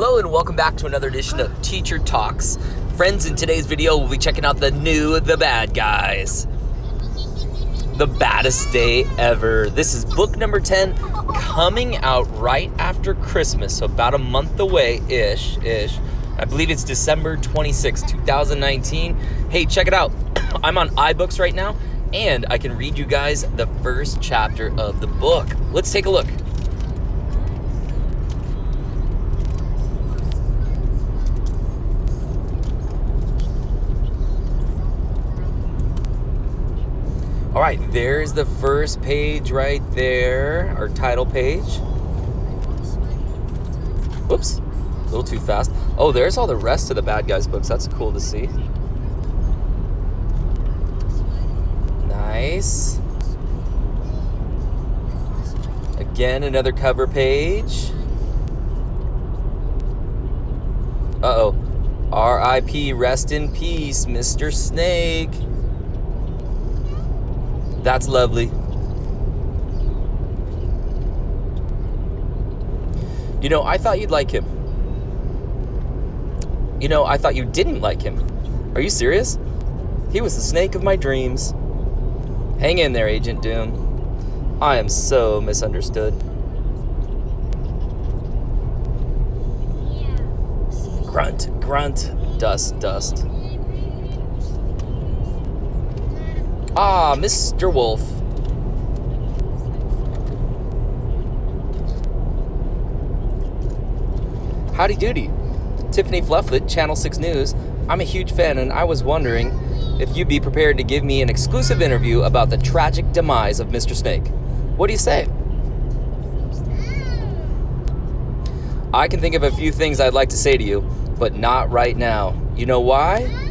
Hello and welcome back to another edition of Teacher Talks. Friends, in today's video we'll be checking out The Bad Guys. The baddest day ever. This is book number 10, coming out right after Christmas, so about a month away-ish. I believe it's December 26, 2019. Hey, check it out. I'm on iBooks right now, and I can read you guys the first chapter of the book. Let's take a look. All right, there's the first page right there, our title page. Whoops, a little too fast. Oh, there's all the rest of the Bad Guys books. That's cool to see. Nice. Again, another cover page. Uh-oh. R.I.P. Rest in peace, Mr. Snake. That's lovely. You know, I thought you'd like him. You know, I thought you didn't like him. Are you serious? He was the snake of my dreams. Hang in there, Agent Doom. I am so misunderstood. Grunt, grunt, dust, dust. Ah, Mr. Wolf. Howdy doody. Tiffany Flufflet, Channel 6 News. I'm a huge fan, and I was wondering if you'd be prepared to give me an exclusive interview about the tragic demise of Mr. Snake. What do you say? I can think of a few things I'd like to say to you, but not right now. You know why?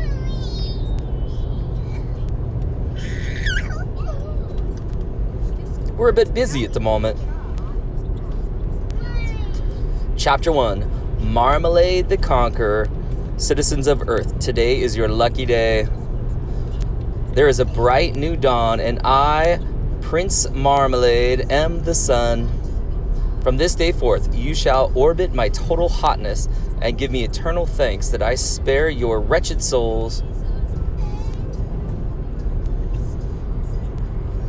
We're a bit busy at the moment. Chapter 1, Marmalade the Conqueror. Citizens of Earth, today is your lucky day. There is a bright new dawn, and I, Prince Marmalade, am the sun. From this day forth, you shall orbit my total hotness and give me eternal thanks that I spare your wretched souls.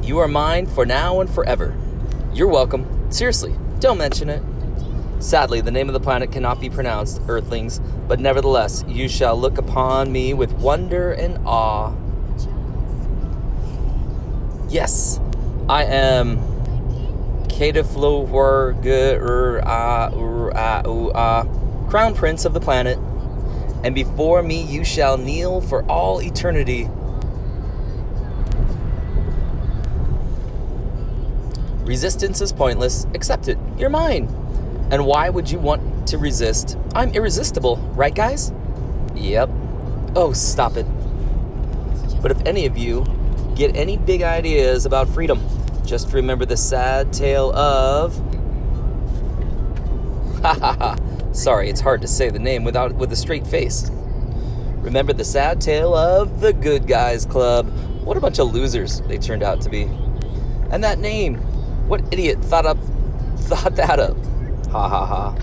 You are mine for now and forever. You're welcome. Seriously, don't mention it. Sadly, the name of the planet cannot be pronounced, Earthlings, but nevertheless, you shall look upon me with wonder and awe. Yes, I am Crown Prince of the planet, and before me you shall kneel for all eternity. Resistance is pointless. Accept it. You're mine. And why would you want to resist? I'm irresistible, right, guys? Yep. Oh, stop it. But if any of you get any big ideas about freedom, just remember the sad tale of... Sorry, it's hard to say the name with a straight face. Remember the sad tale of the Good Guys Club. What a bunch of losers they turned out to be. And that name... What idiot thought that up? Ha ha ha.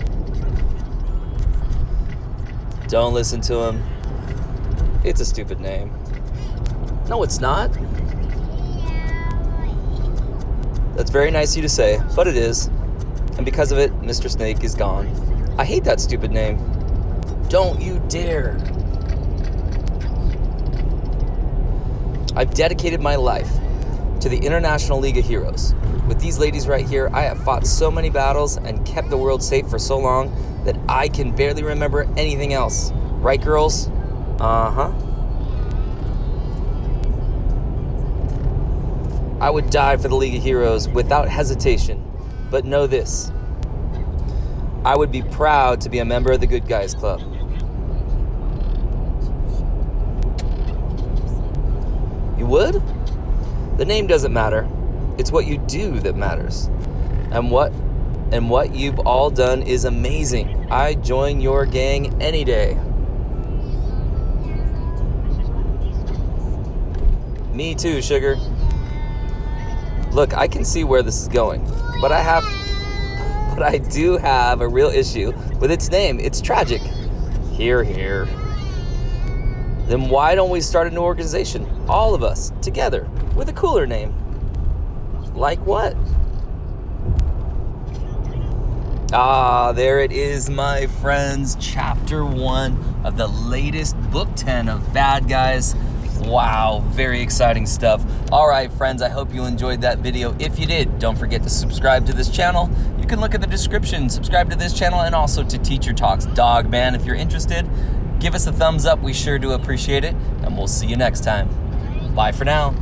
Don't listen to him. It's a stupid name. No, it's not. That's very nice of you to say, but it is. And because of it, Mr. Snake is gone. I hate that stupid name. Don't you dare. I've dedicated my life to the International League of Heroes. With these ladies right here, I have fought so many battles and kept the world safe for so long that I can barely remember anything else. Right, girls? Uh-huh. I would die for the League of Heroes without hesitation. But know this. I would be proud to be a member of the Good Guys Club. You would? The name doesn't matter. It's what you do that matters. And what you've all done is amazing. I join your gang any day. Me too, sugar. Look, I can see where this is going, but I have but I do have a real issue with its name. It's tragic. Hear, hear. Then why don't we start a new organization, all of us, together, with a cooler name? Like what? Ah, there it is, my friends. Chapter 1 of the latest book 10 of Bad Guys. Wow, very exciting stuff. All right, friends, I hope you enjoyed that video. If you did, don't forget to subscribe to this channel. You can look at the description, subscribe to this channel, and also to Teacher Talks Dog Man if you're interested. Give us a thumbs up, we sure do appreciate it, and we'll see you next time. Bye for now.